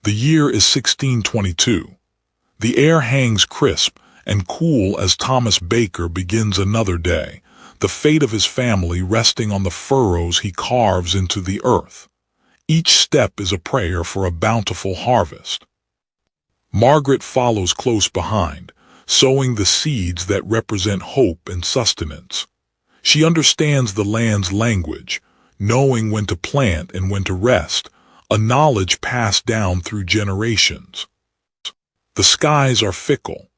The year is 1622. The air hangs crisp and cool as Thomas Baker begins another day, the fate of his family resting on the furrows he carves into the earth. Each step is a prayer for a bountiful harvest. Margaret follows close behind, sowing the seeds that represent hope and sustenance. She understands the land's language, knowing when to plant and when to rest, a knowledge passed down through generations. The skies are fickle.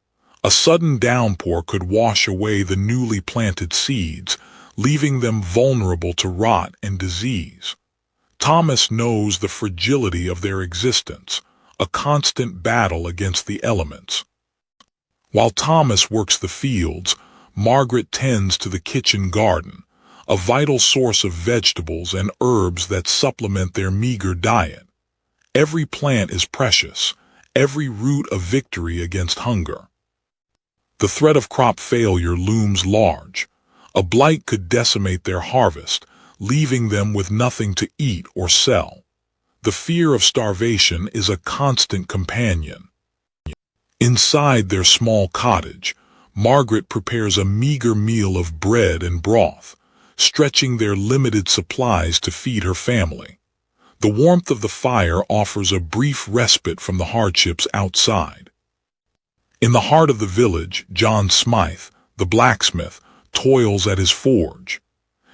A sudden downpour could wash away the newly planted seeds, leaving them vulnerable to rot and disease. Thomas knows the fragility of their existence, a constant battle against the elements. While Thomas works the fields, Margaret tends to the kitchen garden, a vital source of vegetables and herbs that supplement their meager diet. Every plant is precious, every root a victory against hunger. The threat of crop failure looms large. A blight could decimate their harvest, leaving them with nothing to eat or sell. The fear of starvation is a constant companion. Inside their small cottage, Margaret prepares a meager meal of bread and broth, stretching their limited supplies to feed her family. The warmth of the fire offers a brief respite from the hardships outside. In the heart of the village, John Smythe, the blacksmith, toils at his forge.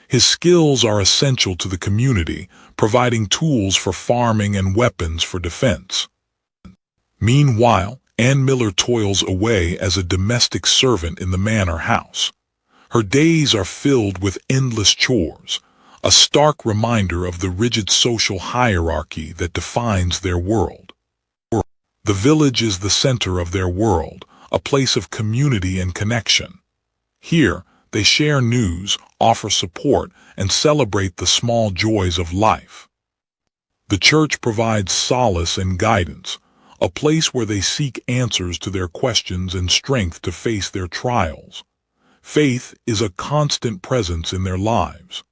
His skills are essential to the community, providing tools for farming and weapons for defense. Meanwhile, Ann Miller toils away as a domestic servant in the manor house. Her days are filled with endless chores, a stark reminder of the rigid social hierarchy that defines their world. The village is the center of their world, a place of community and connection. Here, they share news, offer support, and celebrate the small joys of life. The church provides solace and guidance, a place where they seek answers to their questions and strength to face their trials. Faith is a constant presence in their lives.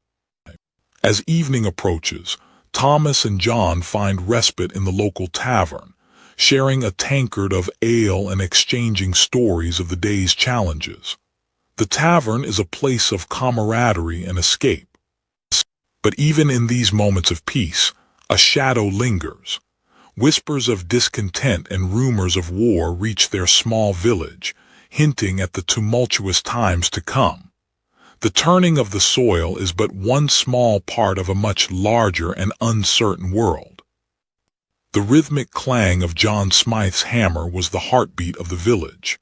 As evening approaches, Thomas and John find respite in the local tavern, sharing a tankard of ale and exchanging stories of the day's challenges. The tavern is a place of camaraderie and escape. But even in these moments of peace, a shadow lingers. Whispers of discontent and rumors of war reach their small village, hinting at the tumultuous times to come. The turning of the soil is but one small part of a much larger and uncertain world. The rhythmic clang of John Smythe's hammer was the heartbeat of the village.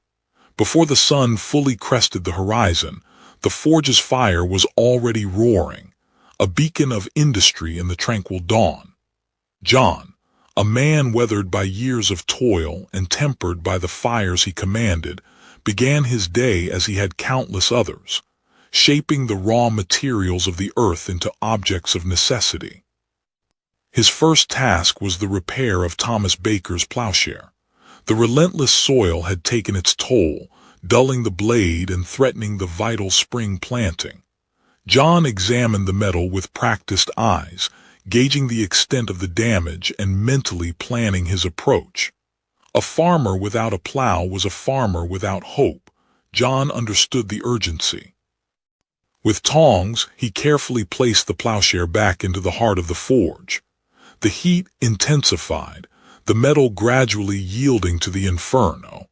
Before the sun fully crested the horizon, the forge's fire was already roaring, a beacon of industry in the tranquil dawn. John, a man weathered by years of toil and tempered by the fires he commanded, began his day as he had countless others, shaping the raw materials of the earth into objects of necessity. His first task was the repair of Thomas Baker's plowshare. The relentless soil had taken its toll, dulling the blade and threatening the vital spring planting. John examined the metal with practiced eyes, gauging the extent of the damage and mentally planning his approach. A farmer without a plow was a farmer without hope. John understood the urgency. With tongs, he carefully placed the plowshare back into the heart of the forge. The heat intensified, the metal gradually yielding to the inferno.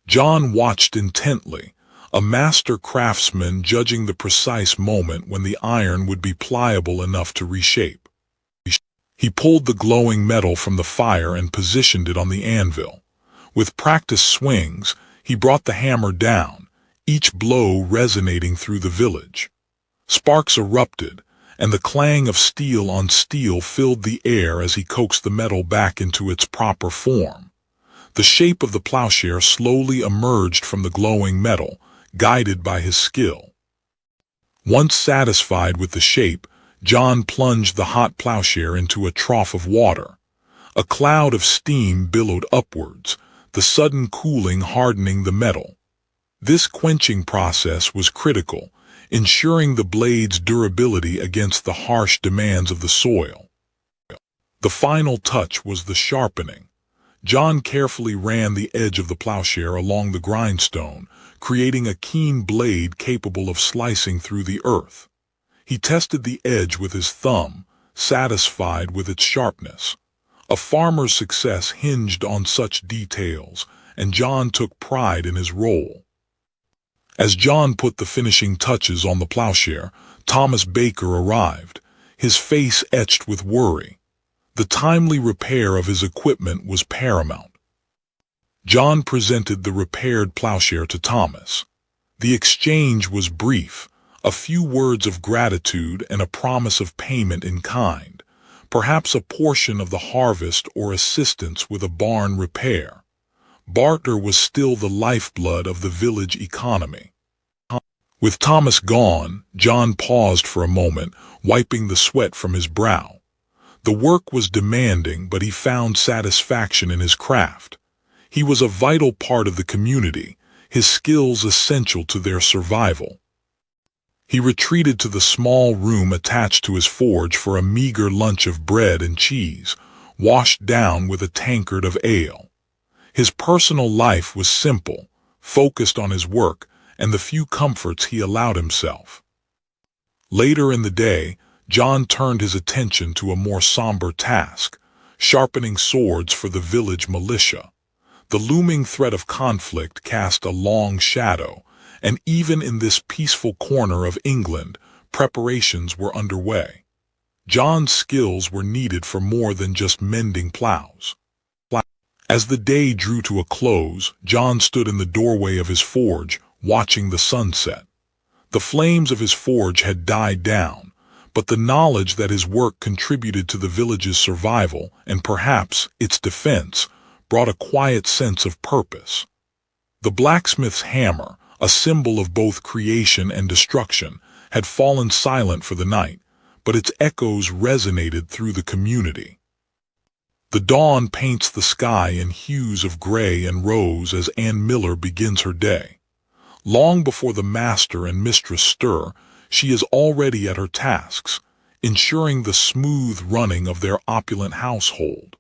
John watched intently, a master craftsman judging the precise moment when the iron would be pliable enough to reshape. He pulled the glowing metal from the fire and positioned it on the anvil. With practiced swings, he brought the hammer down, each blow resonating through the village. Sparks erupted, and the clang of steel on steel filled the air as he coaxed the metal back into its proper form. The shape of the plowshare slowly emerged from the glowing metal, guided by his skill. Once satisfied with the shape, John plunged the hot plowshare into a trough of water. A cloud of steam billowed upwards, the sudden cooling hardening the metal. This quenching process was critical, ensuring the blade's durability against the harsh demands of the soil. The final touch was the sharpening. John carefully ran the edge of the plowshare along the grindstone, creating a keen blade capable of slicing through the earth. He tested the edge with his thumb, satisfied with its sharpness. A farmer's success hinged on such details, and John took pride in his role. As John put the finishing touches on the plowshare, Thomas Baker arrived, his face etched with worry. The timely repair of his equipment was paramount. John presented the repaired plowshare to Thomas. The exchange was brief, a few words of gratitude and a promise of payment in kind, perhaps a portion of the harvest or assistance with a barn repair. Barter was still the lifeblood of the village economy. With Thomas gone, John paused for a moment, wiping the sweat from his brow. The work was demanding, but he found satisfaction in his craft. He was a vital part of the community, his skills essential to their survival. He retreated to the small room attached to his forge for a meager lunch of bread and cheese, washed down with a tankard of ale. His personal life was simple, focused on his work and the few comforts he allowed himself. Later in the day, John turned his attention to a more somber task, sharpening swords for the village militia. The looming threat of conflict cast a long shadow, and even in this peaceful corner of England, preparations were underway. John's skills were needed for more than just mending plows. As the day drew to a close, John stood in the doorway of his forge, watching the sunset. The flames of his forge had died down, but the knowledge that his work contributed to the village's survival, and perhaps its defense, brought a quiet sense of purpose. The blacksmith's hammer, a symbol of both creation and destruction, had fallen silent for the night, but its echoes resonated through the community. The dawn paints the sky in hues of gray and rose as Ann Miller begins her day. Long before the master and mistress stir, she is already at her tasks, ensuring the smooth running of their opulent household.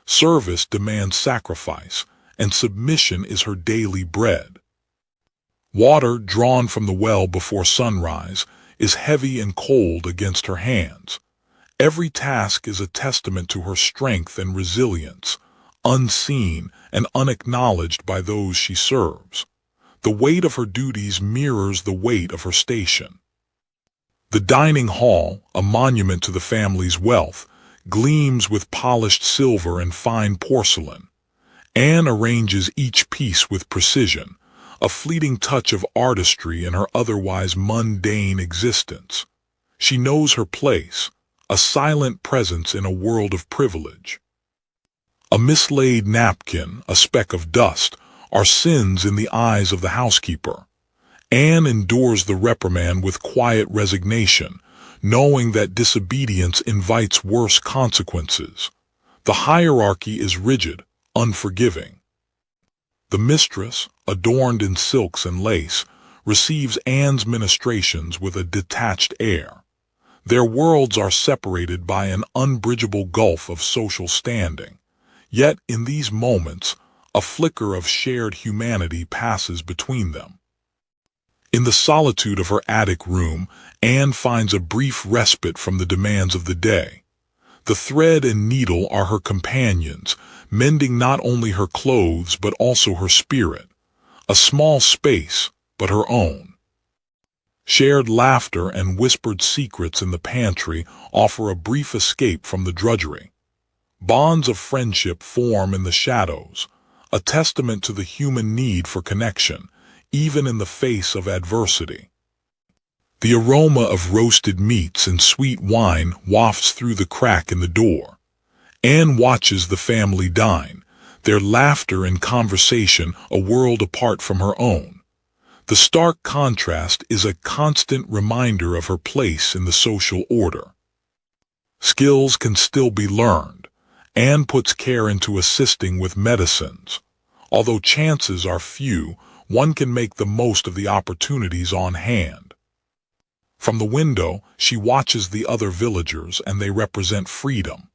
Service demands sacrifice, and submission is her daily bread. Water drawn from the well before sunrise is heavy and cold against her hands. Every task is a testament to her strength and resilience, unseen and unacknowledged by those she serves. The weight of her duties mirrors the weight of her station. The dining hall, a monument to the family's wealth, gleams with polished silver and fine porcelain. Anne arranges each piece with precision, a fleeting touch of artistry in her otherwise mundane existence. She knows her place, a silent presence in a world of privilege. A mislaid napkin, a speck of dust, are sins in the eyes of the housekeeper. Anne endures the reprimand with quiet resignation, knowing that disobedience invites worse consequences. The hierarchy is rigid, unforgiving. The mistress, adorned in silks and lace, receives Anne's ministrations with a detached air. Their worlds are separated by an unbridgeable gulf of social standing. Yet in these moments, a flicker of shared humanity passes between them. In the solitude of her attic room, Anne finds a brief respite from the demands of the day. The thread and needle are her companions, mending not only her clothes but also her spirit. A small space, but her own. Shared laughter and whispered secrets in the pantry offer a brief escape from the drudgery. Bonds of friendship form in the shadows, a testament to the human need for connection, even in the face of adversity. The aroma of roasted meats and sweet wine wafts through the crack in the door. Anne watches the family dine, their laughter and conversation a world apart from her own. The stark contrast is a constant reminder of her place in the social order. Skills can still be learned. Anne puts care into assisting with medicines. Although chances are few, one can make the most of the opportunities on hand. From the window, she watches the other villagers, and they represent freedom.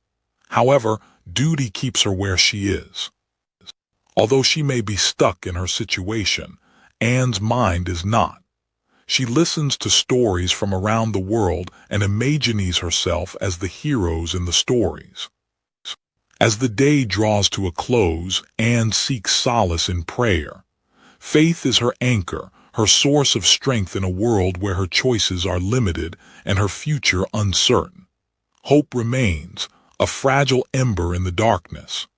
However, duty keeps her where she is. Although she may be stuck in her situation, Anne's mind is not. She listens to stories from around the world and imagines herself as the heroes in the stories. As the day draws to a close, Anne seeks solace in prayer. Faith is her anchor, her source of strength in a world where her choices are limited and her future uncertain. Hope remains, a fragile ember in the darkness.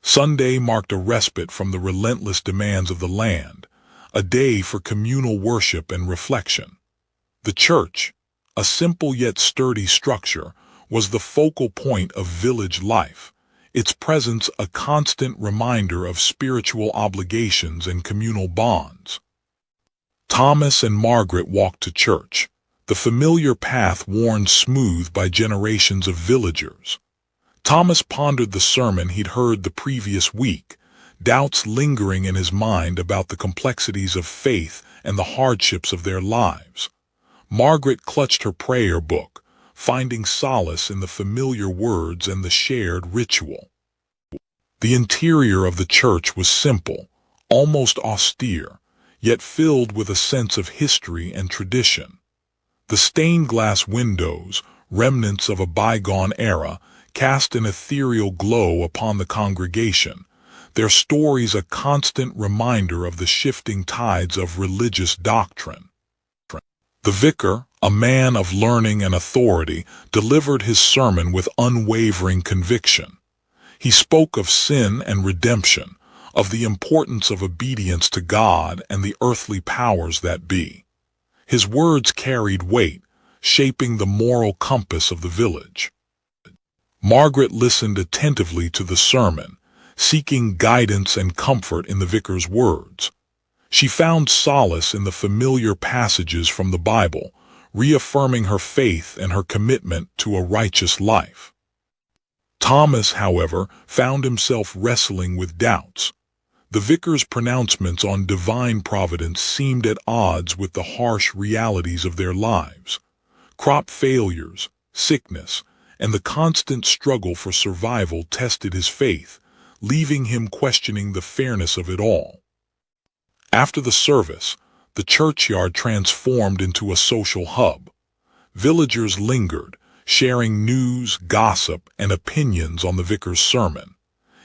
Sunday marked a respite from the relentless demands of the land, a day for communal worship and reflection. The church, a simple yet sturdy structure, was the focal point of village life, its presence a constant reminder of spiritual obligations and communal bonds. Thomas and Margaret walked to church, the familiar path worn smooth by generations of villagers. Thomas pondered the sermon he'd heard the previous week, doubts lingering in his mind about the complexities of faith and the hardships of their lives. Margaret clutched her prayer book, finding solace in the familiar words and the shared ritual. The interior of the church was simple, almost austere, yet filled with a sense of history and tradition. The stained glass windows, remnants of a bygone era, cast an ethereal glow upon the congregation, their stories a constant reminder of the shifting tides of religious doctrine. The vicar, a man of learning and authority, delivered his sermon with unwavering conviction. He spoke of sin and redemption, of the importance of obedience to God and the earthly powers that be. His words carried weight, shaping the moral compass of the village. Margaret listened attentively to the sermon, seeking guidance and comfort in the vicar's words. She found solace in the familiar passages from the Bible, reaffirming her faith and her commitment to a righteous life. Thomas, however, found himself wrestling with doubts. The vicar's pronouncements on divine providence seemed at odds with the harsh realities of their lives. Crop failures, sickness, and the constant struggle for survival tested his faith, leaving him questioning the fairness of it all. After the service, the churchyard transformed into a social hub. Villagers lingered, sharing news, gossip, and opinions on the vicar's sermon.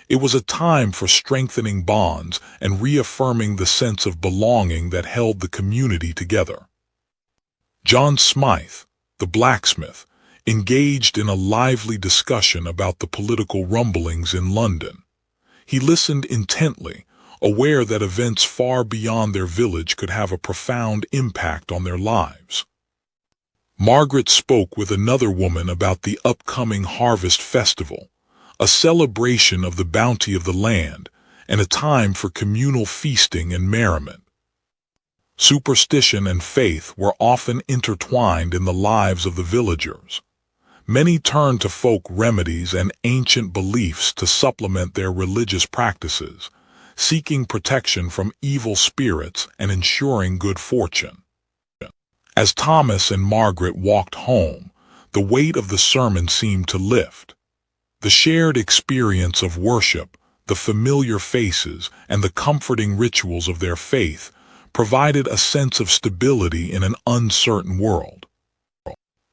It was a time for strengthening bonds and reaffirming the sense of belonging that held the community together. John Smythe, the blacksmith, engaged in a lively discussion about the political rumblings in London. He listened intently, aware that events far beyond their village could have a profound impact on their lives. Margaret spoke with another woman about the upcoming harvest festival, a celebration of the bounty of the land, and a time for communal feasting and merriment. Superstition and faith were often intertwined in the lives of the villagers. Many turned to folk remedies and ancient beliefs to supplement their religious practices, seeking protection from evil spirits and ensuring good fortune. As Thomas and Margaret walked home, the weight of the sermon seemed to lift. The shared experience of worship, the familiar faces, and the comforting rituals of their faith provided a sense of stability in an uncertain world.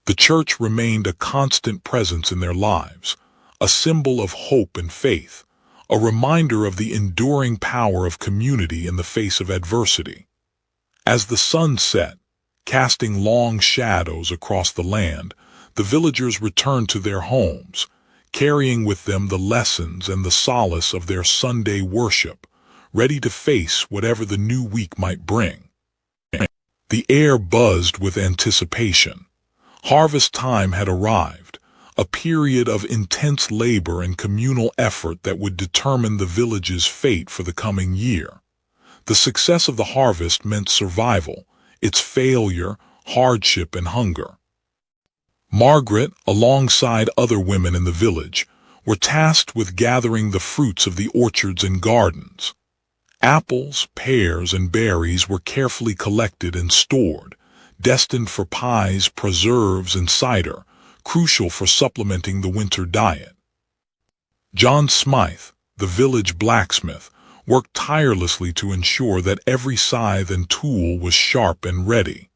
The church remained a constant presence in their lives, a symbol of hope and faith, a reminder of the enduring power of community in the face of adversity. As the sun set, casting long shadows across the land, the villagers returned to their homes, carrying with them the lessons and the solace of their Sunday worship, ready to face whatever the new week might bring. The air buzzed with anticipation. Harvest time had arrived, a period of intense labor and communal effort that would determine the village's fate for the coming year. The success of the harvest meant survival, its failure, hardship, and hunger. Margaret, alongside other women in the village, were tasked with gathering the fruits of the orchards and gardens. Apples, pears, and berries were carefully collected and stored, destined for pies, preserves, and cider, crucial for supplementing the winter diet. John Smythe, the village blacksmith, worked tirelessly to ensure that every scythe and tool was sharp and ready.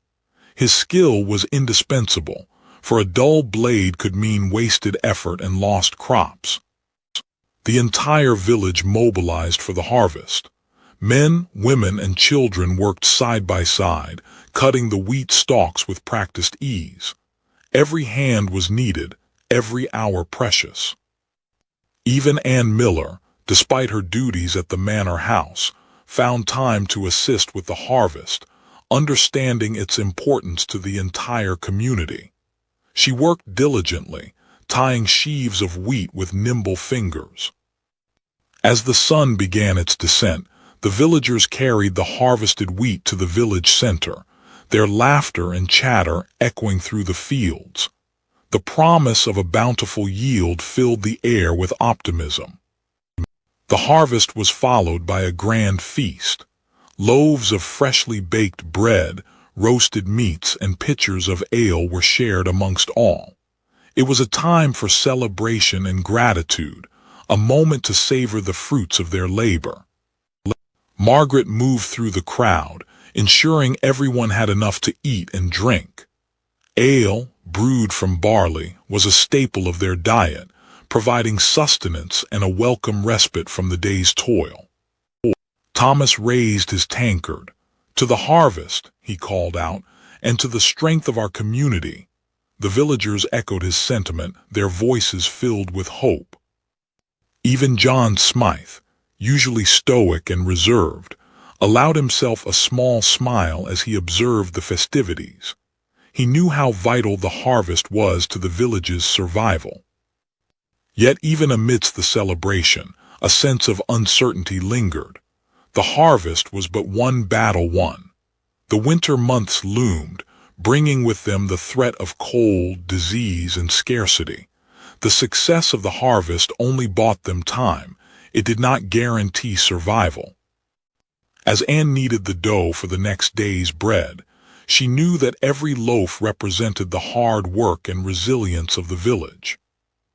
His skill was indispensable, for a dull blade could mean wasted effort and lost crops. The entire village mobilized for the harvest. Men, women, and children worked side by side, cutting the wheat stalks with practiced ease. Every hand was needed, every hour precious. Even Ann Miller, despite her duties at the manor house, found time to assist with the harvest, understanding its importance to the entire community. She worked diligently, tying sheaves of wheat with nimble fingers. As the sun began its descent, the villagers carried the harvested wheat to the village center, their laughter and chatter echoing through the fields. The promise of a bountiful yield filled the air with optimism. The harvest was followed by a grand feast. Loaves of freshly baked bread, roasted meats, and pitchers of ale were shared amongst all. It was a time for celebration and gratitude, a moment to savor the fruits of their labor. Margaret moved through the crowd, ensuring everyone had enough to eat and drink. Ale, brewed from barley, was a staple of their diet, providing sustenance and a welcome respite from the day's toil. Thomas raised his tankard. "To the harvest," he called out, "and to the strength of our community." The villagers echoed his sentiment, their voices filled with hope. Even John Smythe, usually stoic and reserved, allowed himself a small smile as he observed the festivities. He knew how vital the harvest was to the village's survival. Yet even amidst the celebration, a sense of uncertainty lingered. The harvest was but one battle won. The winter months loomed, bringing with them the threat of cold, disease, and scarcity. The success of the harvest only bought them time. It did not guarantee survival. As Anne kneaded the dough for the next day's bread, she knew that every loaf represented the hard work and resilience of the village.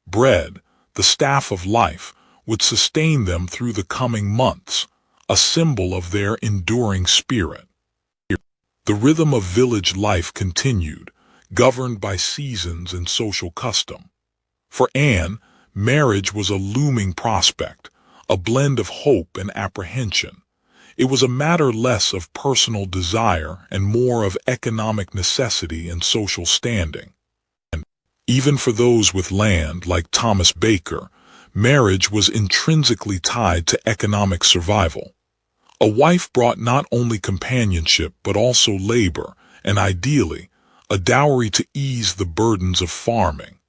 Bread, the staff of life, would sustain them through the coming months, a symbol of their enduring spirit. The rhythm of village life continued, governed by seasons and social custom. For Anne, marriage was a looming prospect, a blend of hope and apprehension. It was a matter less of personal desire and more of economic necessity and social standing. And even for those with land, like Thomas Baker, marriage was intrinsically tied to economic survival. A wife brought not only companionship but also labor, and ideally, a dowry to ease the burdens of farming.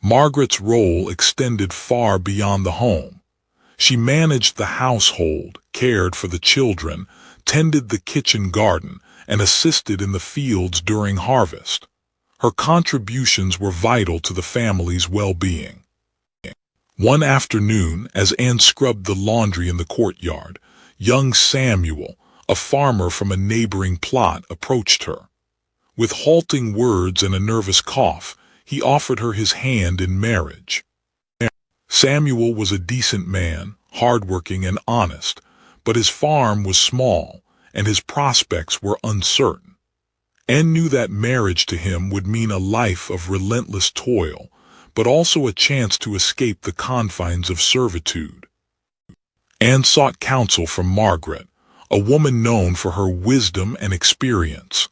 Margaret's role extended far beyond the home. She managed the household, cared for the children, tended the kitchen garden, and assisted in the fields during harvest. Her contributions were vital to the family's well-being. One afternoon, as Anne scrubbed the laundry in the courtyard, young Samuel, a farmer from a neighboring plot, approached her. With halting words and a nervous cough, he offered her his hand in marriage. Samuel was a decent man, hardworking and honest, but his farm was small, and his prospects were uncertain. Anne knew that marriage to him would mean a life of relentless toil, but also a chance to escape the confines of servitude. Anne sought counsel from Margaret, a woman known for her wisdom and experience.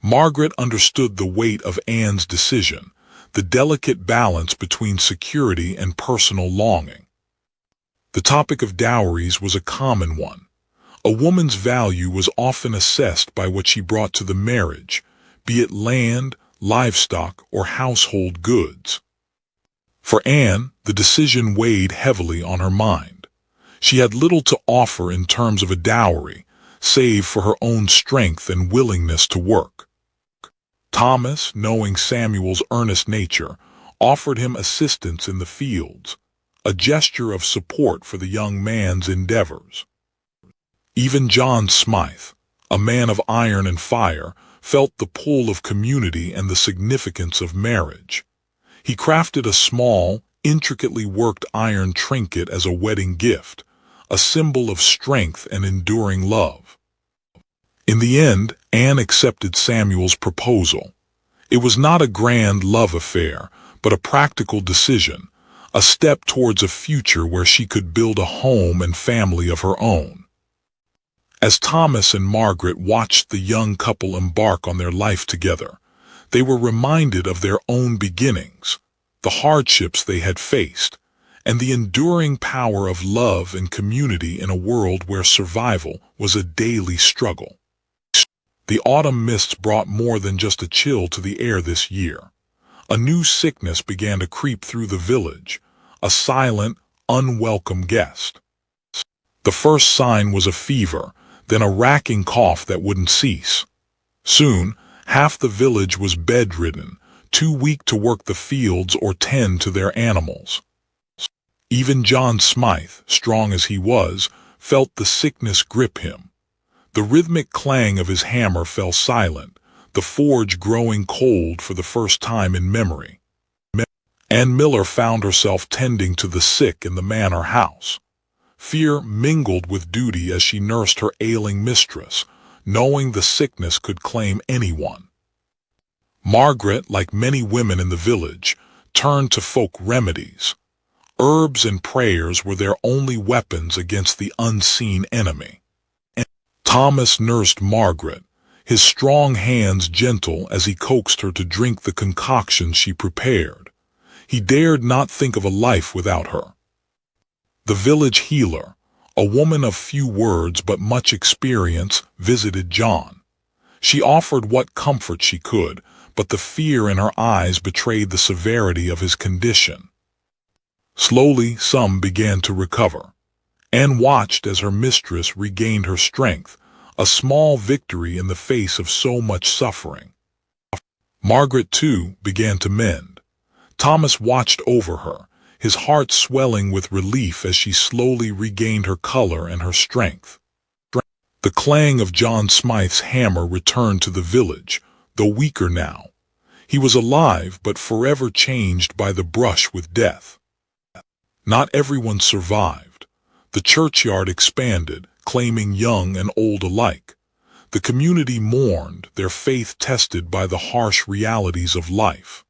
Margaret understood the weight of Anne's decision, the delicate balance between security and personal longing. The topic of dowries was a common one. A woman's value was often assessed by what she brought to the marriage, be it land, livestock, or household goods. For Anne, the decision weighed heavily on her mind. She had little to offer in terms of a dowry, save for her own strength and willingness to work. Thomas, knowing Samuel's earnest nature, offered him assistance in the fields, a gesture of support for the young man's endeavors. Even John Smythe, a man of iron and fire, felt the pull of community and the significance of marriage. He crafted a small, intricately worked iron trinket as a wedding gift, a symbol of strength and enduring love. In the end, Anne accepted Samuel's proposal. It was not a grand love affair, but a practical decision, a step towards a future where she could build a home and family of her own. As Thomas and Margaret watched the young couple embark on their life together, they were reminded of their own beginnings, the hardships they had faced, and the enduring power of love and community in a world where survival was a daily struggle. The autumn mists brought more than just a chill to the air this year. A new sickness began to creep through the village, a silent, unwelcome guest. The first sign was a fever, then a racking cough that wouldn't cease. Soon, half the village was bedridden, too weak to work the fields or tend to their animals. Even John Smythe, strong as he was, felt the sickness grip him. The rhythmic clang of his hammer fell silent, the forge growing cold for the first time in memory. Anne Miller found herself tending to the sick in the manor house. Fear mingled with duty as she nursed her ailing mistress, knowing the sickness could claim anyone. Margaret, like many women in the village, turned to folk remedies. Herbs and prayers were their only weapons against the unseen enemy. Thomas nursed Margaret, his strong hands gentle as he coaxed her to drink the concoction she prepared. He dared not think of a life without her. The village healer, a woman of few words but much experience, visited John. She offered what comfort she could, but the fear in her eyes betrayed the severity of his condition. Slowly, some began to recover. Anne watched as her mistress regained her strength, a small victory in the face of so much suffering. Margaret, too, began to mend. Thomas watched over her, his heart swelling with relief as she slowly regained her color and her strength. The clang of John Smythe's hammer returned to the village, though weaker now. He was alive but forever changed by the brush with death. Not everyone survived. The churchyard expanded, claiming young and old alike. The community mourned, their faith tested by the harsh realities of life.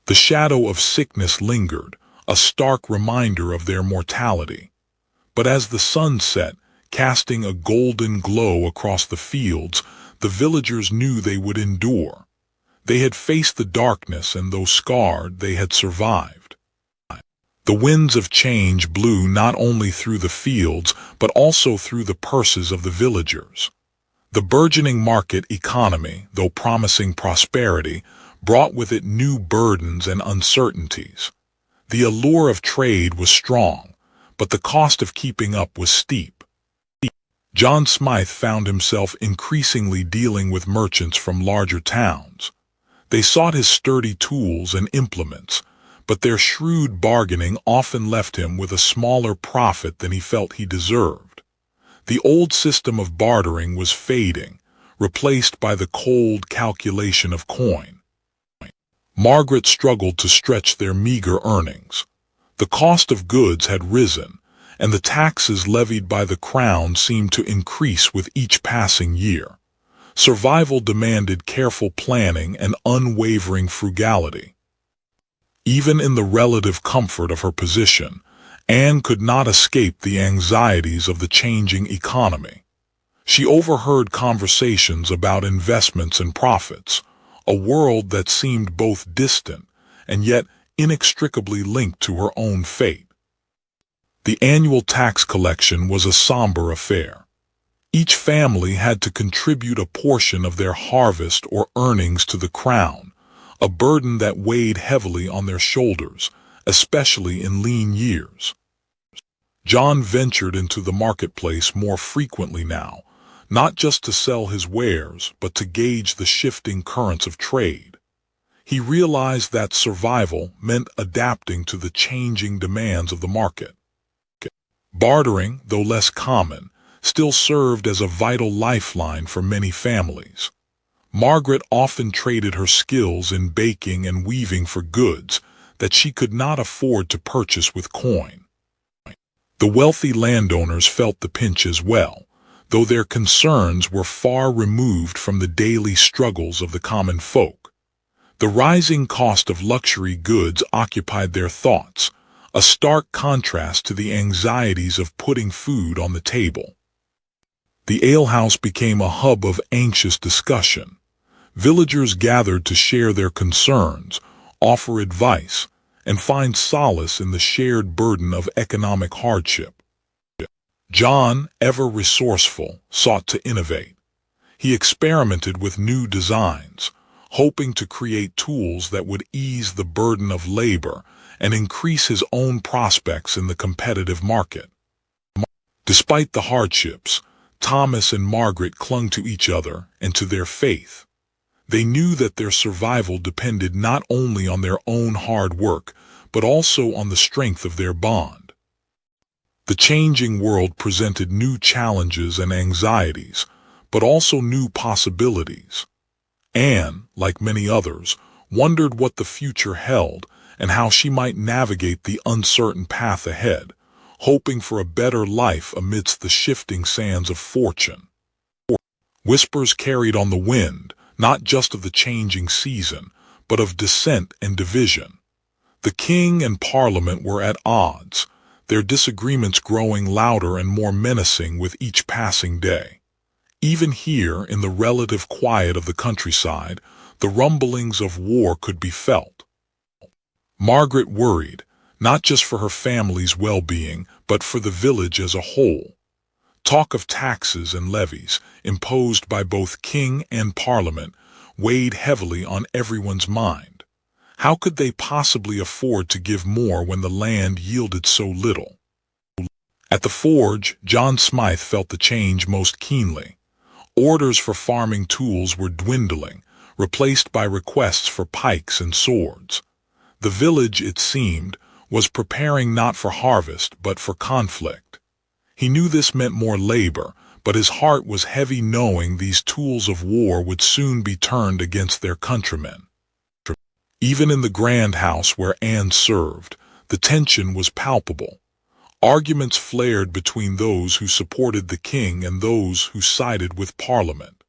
The shadow of sickness lingered, a stark reminder of their mortality. But as the sun set, casting a golden glow across the fields, the villagers knew they would endure. They had faced the darkness, and though scarred, they had survived. The winds of change blew not only through the fields, but also through the purses of the villagers. The burgeoning market economy, though promising prosperity, brought with it new burdens and uncertainties. The allure of trade was strong, but the cost of keeping up was steep. John Smythe found himself increasingly dealing with merchants from larger towns. They sought his sturdy tools and implements, but their shrewd bargaining often left him with a smaller profit than he felt he deserved. The old system of bartering was fading, replaced by the cold calculation of coin. Margaret struggled to stretch their meager earnings. The cost of goods had risen, and the taxes levied by the crown seemed to increase with each passing year. Survival demanded careful planning and unwavering frugality. Even in the relative comfort of her position, Anne could not escape the anxieties of the changing economy. She overheard conversations about investments and profits, a world that seemed both distant and yet inextricably linked to her own fate. The annual tax collection was a somber affair. Each family had to contribute a portion of their harvest or earnings to the crown, a burden that weighed heavily on their shoulders, especially in lean years. John ventured into the marketplace more frequently now, not just to sell his wares, but to gauge the shifting currents of trade. He realized that survival meant adapting to the changing demands of the market. Bartering, though less common, still served as a vital lifeline for many families. Margaret often traded her skills in baking and weaving for goods that she could not afford to purchase with coin. The wealthy landowners felt the pinch as well, though their concerns were far removed from the daily struggles of the common folk. The rising cost of luxury goods occupied their thoughts, a stark contrast to the anxieties of putting food on the table. The alehouse became a hub of anxious discussion. Villagers gathered to share their concerns, offer advice, and find solace in the shared burden of economic hardship. John, ever resourceful, sought to innovate. He experimented with new designs, hoping to create tools that would ease the burden of labor and increase his own prospects in the competitive market. Despite the hardships, Thomas and Margaret clung to each other and to their faith. They knew that their survival depended not only on their own hard work, but also on the strength of their bond. The changing world presented new challenges and anxieties, but also new possibilities. Anne, like many others, wondered what the future held and how she might navigate the uncertain path ahead, hoping for a better life amidst the shifting sands of fortune. Whispers carried on the wind, not just of the changing season, but of dissent and division. The king and parliament were at odds, their disagreements growing louder and more menacing with each passing day. Even here, in the relative quiet of the countryside, the rumblings of war could be felt. Margaret worried, not just for her family's well-being, but for the village as a whole. Talk of taxes and levies, imposed by both king and parliament, weighed heavily on everyone's mind. How could they possibly afford to give more when the land yielded so little? At the forge, John Smythe felt the change most keenly. Orders for farming tools were dwindling, replaced by requests for pikes and swords. The village, it seemed, was preparing not for harvest but for conflict. He knew this meant more labor, but his heart was heavy knowing these tools of war would soon be turned against their countrymen. Even in the grand house where Anne served, the tension was palpable. Arguments flared between those who supported the king and those who sided with Parliament.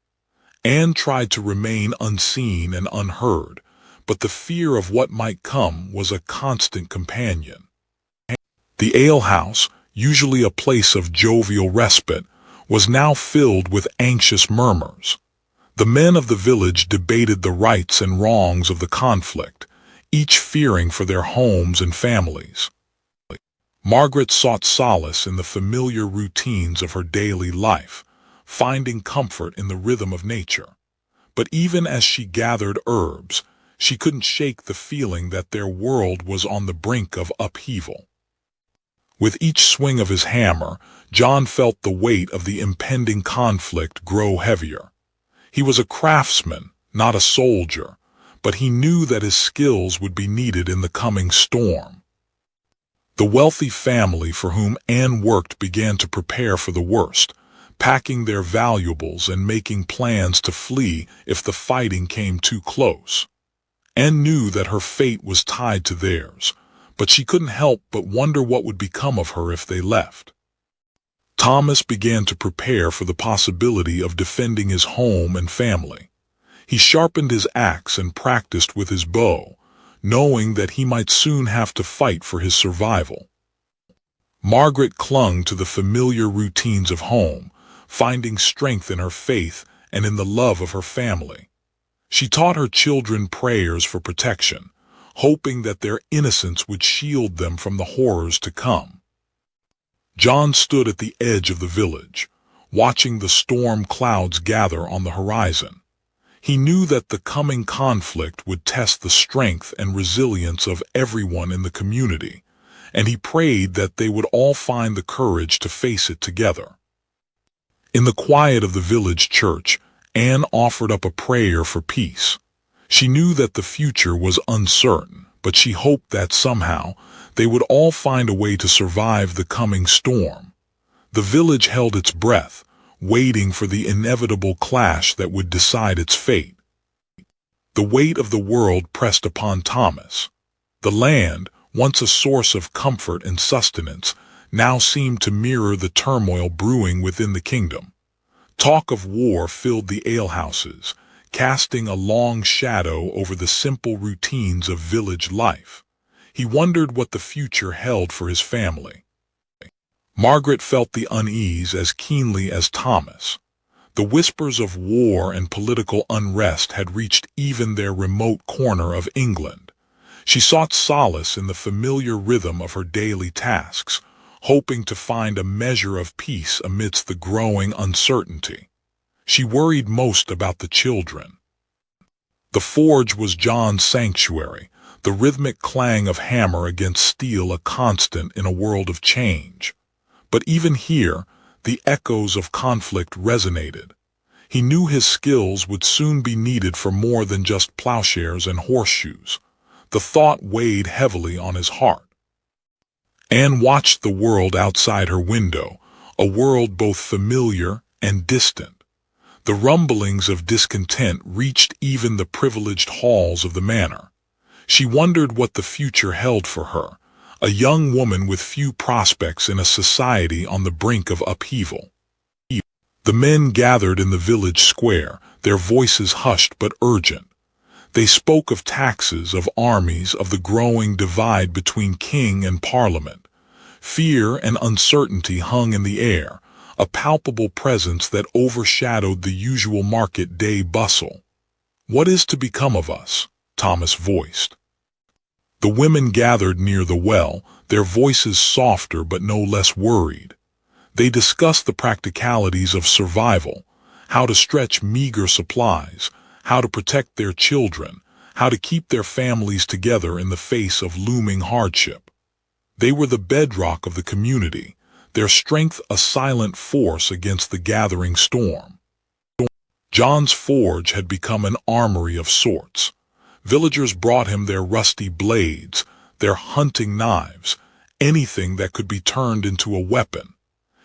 Anne tried to remain unseen and unheard, but the fear of what might come was a constant companion. The alehouse, usually a place of jovial respite, was now filled with anxious murmurs. The men of the village debated the rights and wrongs of the conflict, each fearing for their homes and families. Margaret sought solace in the familiar routines of her daily life, finding comfort in the rhythm of nature. But even as she gathered herbs, she couldn't shake the feeling that their world was on the brink of upheaval. With each swing of his hammer, John felt the weight of the impending conflict grow heavier. He was a craftsman, not a soldier, but he knew that his skills would be needed in the coming storm. The wealthy family for whom Anne worked began to prepare for the worst, packing their valuables and making plans to flee if the fighting came too close. Anne knew that her fate was tied to theirs, but she couldn't help but wonder what would become of her if they left. Thomas began to prepare for the possibility of defending his home and family. He sharpened his axe and practiced with his bow, knowing that he might soon have to fight for his survival. Margaret clung to the familiar routines of home, finding strength in her faith and in the love of her family. She taught her children prayers for protection, hoping that their innocence would shield them from the horrors to come. John stood at the edge of the village, watching the storm clouds gather on the horizon. He knew that the coming conflict would test the strength and resilience of everyone in the community, and he prayed that they would all find the courage to face it together. In the quiet of the village church, Anne offered up a prayer for peace. She knew that the future was uncertain, but she hoped that somehow they would all find a way to survive the coming storm. The village held its breath, waiting for the inevitable clash that would decide its fate. The weight of the world pressed upon Thomas. The land, once a source of comfort and sustenance, now seemed to mirror the turmoil brewing within the kingdom. Talk of war filled the alehouses, casting a long shadow over the simple routines of village life. He wondered what the future held for his family. Margaret felt the unease as keenly as Thomas. The whispers of war and political unrest had reached even their remote corner of England. She sought solace in the familiar rhythm of her daily tasks, hoping to find a measure of peace amidst the growing uncertainty. She worried most about the children. The forge was John's sanctuary, the rhythmic clang of hammer against steel a constant in a world of change. But even here, the echoes of conflict resonated. He knew his skills would soon be needed for more than just plowshares and horseshoes. The thought weighed heavily on his heart. Anne watched the world outside her window, a world both familiar and distant. The rumblings of discontent reached even the privileged halls of the manor. She wondered what the future held for her, a young woman with few prospects in a society on the brink of upheaval. The men gathered in the village square, their voices hushed but urgent. They spoke of taxes, of armies, of the growing divide between king and parliament. Fear and uncertainty hung in the air, a palpable presence that overshadowed the usual market day bustle. "What is to become of us?" Thomas voiced. The women gathered near the well, their voices softer but no less worried. They discussed the practicalities of survival, how to stretch meager supplies, how to protect their children, how to keep their families together in the face of looming hardship. They were the bedrock of the community, their strength a silent force against the gathering storm. John's forge had become an armory of sorts. Villagers brought him their rusty blades, their hunting knives, anything that could be turned into a weapon.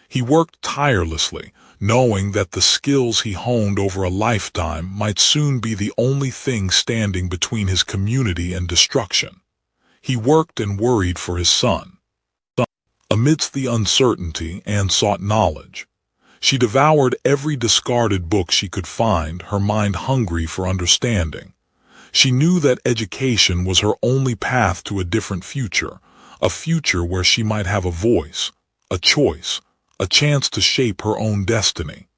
He worked tirelessly, knowing that the skills he honed over a lifetime might soon be the only thing standing between his community and destruction. He worked and worried for his son. Amidst the uncertainty, Anne sought knowledge. She devoured every discarded book she could find, her mind hungry for understanding. She knew that education was her only path to a different future, a future where she might have a voice, a choice, a chance to shape her own destiny.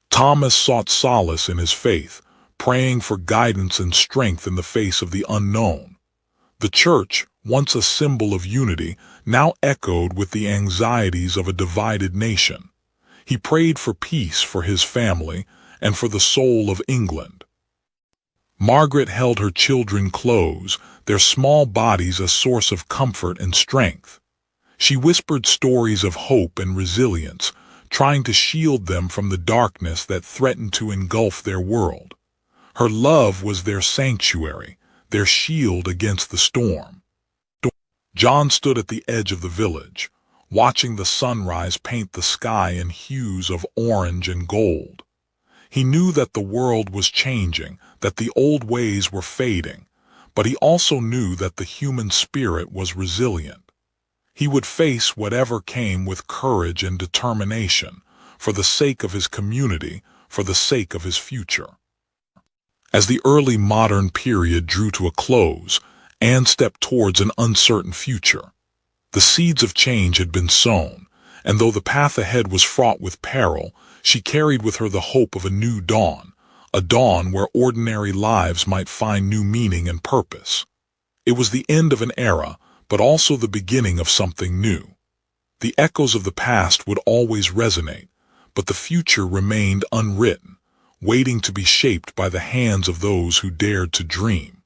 Thomas sought solace in his faith, praying for guidance and strength in the face of the unknown. The church, once a symbol of unity, now echoed with the anxieties of a divided nation. He prayed for peace for his family and for the soul of England. Margaret held her children close, their small bodies a source of comfort and strength. She whispered stories of hope and resilience, trying to shield them from the darkness that threatened to engulf their world. Her love was their sanctuary, their shield against the storm. John stood at the edge of the village, watching the sunrise paint the sky in hues of orange and gold. He knew that the world was changing, that the old ways were fading, but he also knew that the human spirit was resilient. He would face whatever came with courage and determination, for the sake of his community, for the sake of his future. As the early modern period drew to a close, Anne stepped towards an uncertain future. The seeds of change had been sown, and though the path ahead was fraught with peril, she carried with her the hope of a new dawn, a dawn where ordinary lives might find new meaning and purpose. It was the end of an era, but also the beginning of something new. The echoes of the past would always resonate, but the future remained unwritten, waiting to be shaped by the hands of those who dared to dream.